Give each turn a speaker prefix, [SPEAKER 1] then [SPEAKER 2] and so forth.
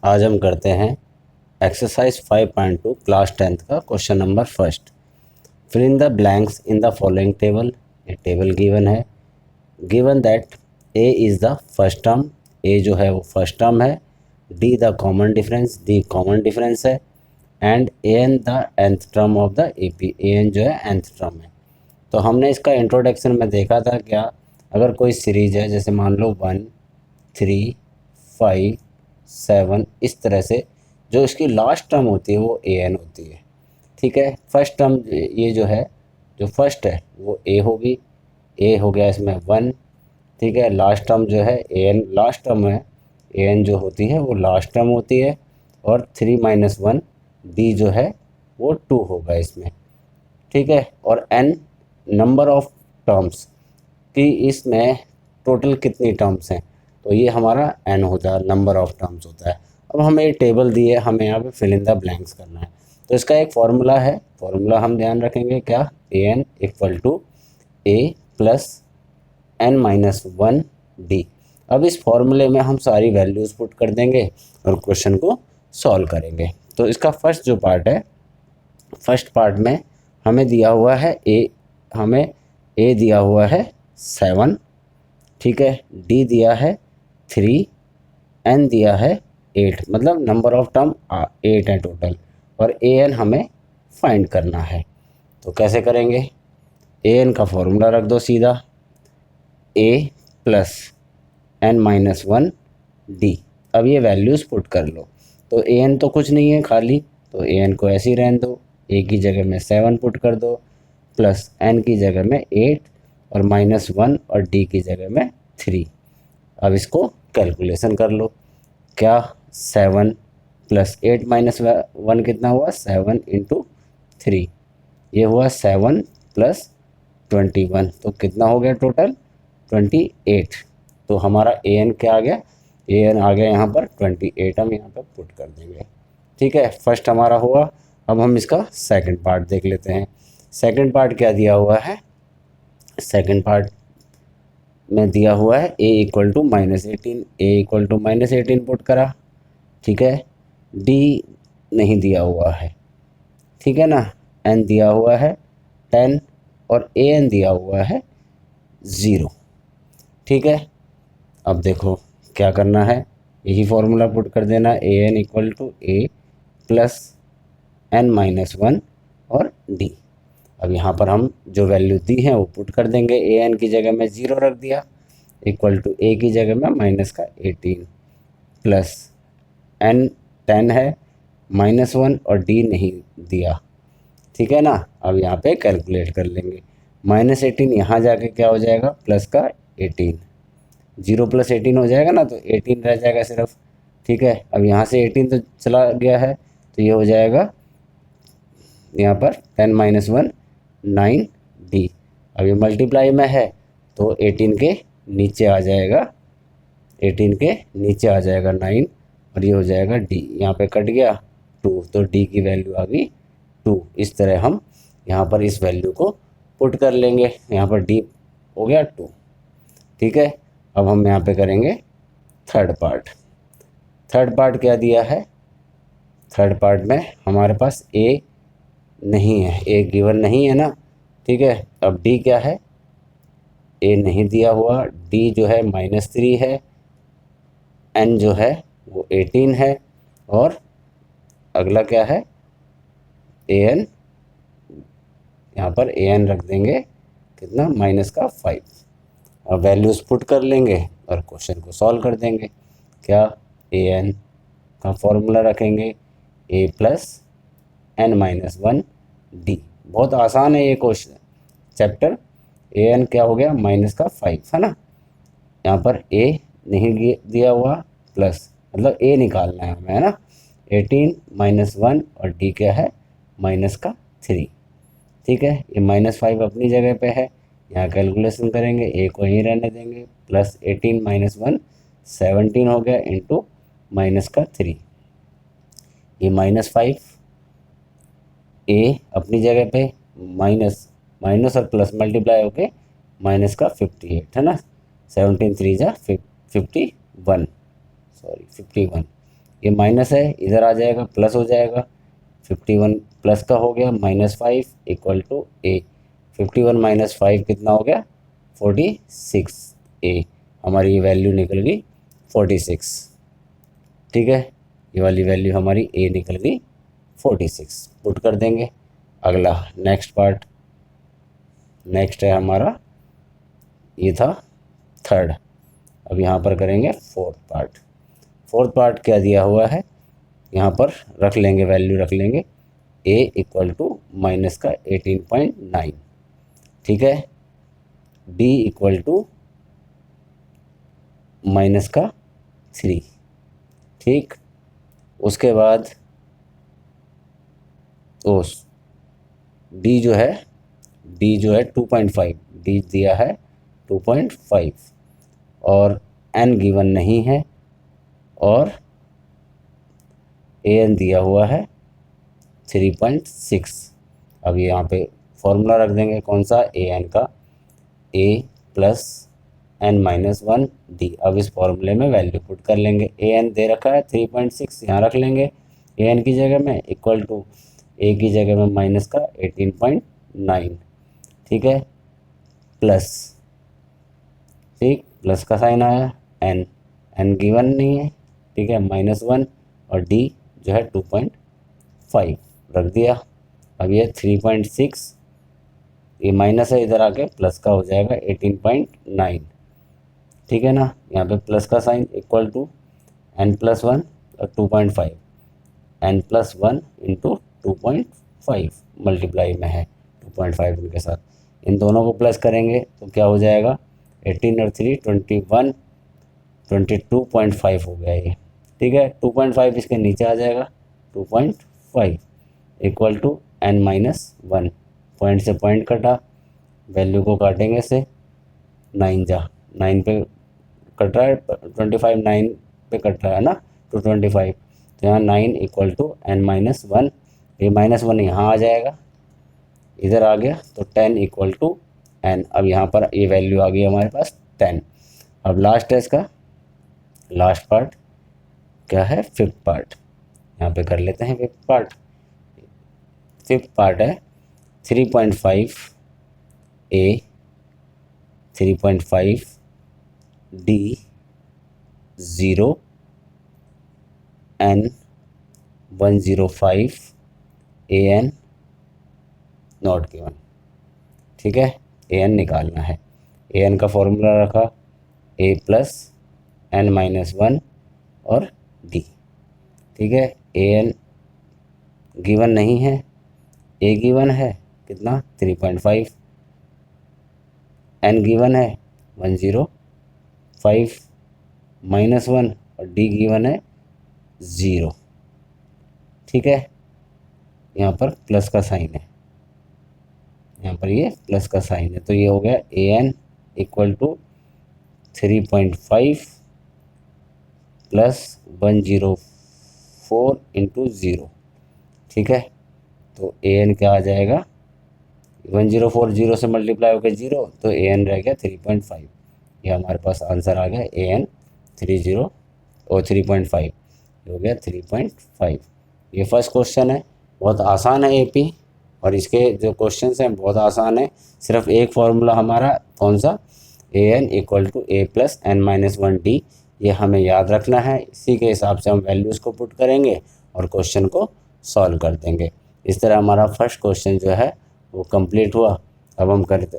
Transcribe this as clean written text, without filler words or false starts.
[SPEAKER 1] आज हम करते हैं एक्सरसाइज 5.2 क्लास 10th का question number first. Fill in the blanks in the following table. ये टेबल गिवन है। Given that A is the first term, A जो है वो फर्स्ट टर्म है, D the common difference, D common difference है, and A N the nth term of the A P, A N जो है nth term है। तो हमने इसका इंट्रोडक्शन में देखा था क्या, अगर कोई सीरीज है जैसे मान लो 1, 3, 5, 7, इस तरह से जो इसकी लास्ट टर्म होती है वो ए एन होती है। ठीक है, फर्स्ट टर्म ये जो है, जो फर्स्ट है वो ए होगी, ए हो गया इसमें 1। ठीक है, लास्ट टर्म जो है ए एन लास्ट टर्म है, ए एन जो होती है वो लास्ट टर्म होती है, और 3 - 1 डी जो है वो 2 होगा इसमें। ठीक है, और एन नंबर ऑफ टर्म्स कि इसमें टोटल कितनी टर्म्स हैं, तो ये हमारा एन होता है, नंबर ऑफ टर्म्स होता है। अब हमें टेबल दी है, हमें यहाँ पे फिल इन द ब्लैंक्स करना है। तो इसका एक फार्मूला है, फार्मूला हम ध्यान रखेंगे क्या, A N equal to A plus N minus 1 D. अब इस फॉर्मूले में हम सारी वैल्यूज़ पुट कर देंगे और क्वेश्चन को सॉल्व करेंगे। तो इसका फर्स्ट जो पार्ट है, फर्स्ट पार्ट में हमें दिया हुआ है हमें ए दिया हुआ है 7, ठीक है, डी दिया है 3, एन दिया है 8, मतलब नंबर ऑफ टर्म 8 है टोटल, और ए एन हमें फाइंड करना है। तो कैसे करेंगे, ए एन का फॉर्मूला रख दो सीधा, ए प्लस एन माइनस 1 डी। अब ये वैल्यूज़ पुट कर लो। तो ए एन तो कुछ नहीं है खाली, तो ए एन को ऐसे ही रहने दो, ए की जगह में 7 पुट कर दो, प्लस एन की जगह में 8 और -1 और डी की जगह में 3। अब इसको कैलकुलेशन कर लो, क्या 7 प्लस 8 माइनस 1 कितना हुआ, 7 इंटू 3, ये हुआ 7 प्लस 21, तो कितना हो गया टोटल 28। तो हमारा ए एन क्या आ गया, ए एन आ गया यहाँ पर 28, हम यहाँ पर पुट कर देंगे। ठीक है, फर्स्ट हमारा हुआ। अब हम इसका सेकंड पार्ट देख लेते हैं। सेकंड पार्ट क्या दिया हुआ है, सेकंड पार्ट में दिया हुआ है A equal to -18, A equal to -18 put करा। ठीक है, डी नहीं दिया हुआ है, ठीक है ना, एन दिया हुआ है 10 और ए एन दिया हुआ है 0। ठीक है, अब देखो क्या करना है, यही फॉर्मूला पुट कर देना, A N equal to A plus N minus 1 और डी। अब यहाँ पर हम जो वैल्यू दी हैं वो पुट कर देंगे, ए एन की जगह में 0 रख दिया, इक्वल टू ए की जगह में -18 प्लस एन 10 है, -1 और डी नहीं दिया। ठीक है ना, अब यहाँ पे कैलकुलेट कर लेंगे, -18 यहाँ जाके क्या हो जाएगा, प्लस का 18, 0 + 18 हो जाएगा ना, तो 18 रह जाएगा सिर्फ। ठीक है, अब यहाँ से 18 तो चला गया है, तो ये हो जाएगा यहाँ पर 10 - 1 9 डी। अब ये मल्टीप्लाई में है तो 18 के नीचे आ जाएगा, 18 के नीचे आ जाएगा 9, और ये हो जाएगा डी, यहाँ पे कट गया 2, तो डी की वैल्यू आ गई 2। इस तरह हम यहाँ पर इस वैल्यू को पुट कर लेंगे, यहाँ पर डी हो गया 2। ठीक है, अब हम यहाँ पे करेंगे थर्ड पार्ट। थर्ड पार्ट क्या दिया है, थर्ड पार्ट में हमारे पास ए नहीं है, ए गिवन नहीं है ना। ठीक है, अब डी क्या है, ए नहीं दिया हुआ, डी जो है -3 है, एन जो है वो 18 है, और अगला क्या है, ए एन, यहाँ पर ए एन रख देंगे कितना, -5। अब वैल्यूज़ पुट कर लेंगे और क्वेश्चन को सॉल्व कर देंगे। क्या, ए एन का फॉर्मूला रखेंगे ए प्लस एन माइनस 1 डी। बहुत आसान है ये क्वेश्चन चैप्टर। ए एन क्या हो गया, -5 है ना, यहाँ पर ए नहीं दिया हुआ, प्लस मतलब ए निकालना है हमें, है ना, 18 - 1 और डी क्या है, -3। ठीक है, ये -5 अपनी जगह पे है, यहाँ कैलकुलेशन करेंगे, ए को यहीं रहने देंगे, प्लस 18 - 1 17 हो गया, इंटू -3, ये -5, ए अपनी जगह पे, माइनस माइनस और प्लस मल्टीप्लाई होके -58 है ना, 17 3 जा 51, सॉरी 51, ये माइनस है, इधर आ जाएगा प्लस हो जाएगा, 51 प्लस का हो गया -5 इक्वल टू ए। 51 माइनस 5 कितना हो गया 46 ए। हमारी ये वैल्यू निकल गई 46। ठीक है, ये वाली वैल्यू हमारी ए निकल गई 46। पुट कर देंगे। अगला नेक्स्ट पार्ट, नेक्स्ट है हमारा, ये था थर्ड। अब यहाँ पर करेंगे फोर्थ पार्ट। फोर्थ पार्ट क्या दिया हुआ है, यहाँ पर रख लेंगे, वैल्यू रख लेंगे a इक्वल टू माइनस का 18.9। ठीक है, b इक्वल टू माइनस का 3। ठीक, उसके बाद b जो है 2.5, b दिया है 2.5 और n गिवन नहीं है और an दिया हुआ है 3.6। अब यहाँ पे फॉर्मूला रख देंगे, कौन सा, an का, a plus n minus 1 d। अब इस फॉर्मूले में वैल्यू पुट कर लेंगे। an दे रखा है 3.6, यहाँ रख लेंगे an की जगह में, इक्वल टू a की जगह में माइनस का 18.9। ठीक है, प्लस, ठीक, प्लस का साइन आया, n गिवन नहीं है। ठीक है, -1 और d जो है 2.5 रख दिया। अब ये 3.6, ये माइनस है, इधर आके प्लस का हो जाएगा 18.9। ठीक है ना, यहाँ पे प्लस का साइन, इक्वल टू n+1 और 2.5, n+1 इंटू 2.5 मल्टीप्लाई में है 2.5 इनके साथ, इन दोनों को प्लस करेंगे तो क्या हो जाएगा 18 और 3 21, 22.5 हो गया ये। ठीक है, 2.5 इसके नीचे आ जाएगा, 2.5 इक्वल टू n-1, पॉइंट से पॉइंट कटा, वैल्यू को काटेंगे से 9 पे कट रहा है, 25 9 पे कट रहा है ना, 225, तो यहाँ 9 इक्वल टू n-1, ये -1 यहाँ आ जाएगा, इधर आ गया तो 10 इक्वल टू n। अब यहाँ पर ये वैल्यू आ गई हमारे पास 10। अब लास्ट है इसका, लास्ट पार्ट क्या है, फिफ्थ पार्ट। यहाँ पे कर लेते हैं फिफ्थ पार्ट। फिफ्थ पार्ट है 3.5 a, 3.5 d, 0 n, 105 an not given. ठीक है, an निकालना है। an का फॉर्मूला रखा a प्लस n-1 और d। ठीक है, an गिवन नहीं है, a गिवन है कितना 3.5, n गिवन है 105 -1 और d गिवन है 0। ठीक है, यहाँ पर प्लस का साइन है, यहाँ पर ये प्लस का साइन है, तो ये हो गया an equal to 3.5 plus 104 into 0। ठीक है, तो an क्या आ जाएगा, 104 0 से मल्टीप्लाई हो गया 0, तो an रह गया 3.5। ये हमारे पास आंसर आ गया an 30 और 3.5 हो गया 3.5। ये फर्स्ट क्वेश्चन है, बहुत आसान है एपी, और इसके जो क्वेश्चंस हैं बहुत आसान है। सिर्फ एक फार्मूला हमारा कौन सा, an equal to a plus n-1 d, ये हमें याद रखना है। इसी के हिसाब से हम वैल्यूज़ को पुट करेंगे और क्वेश्चन को सॉल्व कर देंगे। इस तरह हमारा फर्स्ट क्वेश्चन जो है वो कंप्लीट हुआ। अब हम करते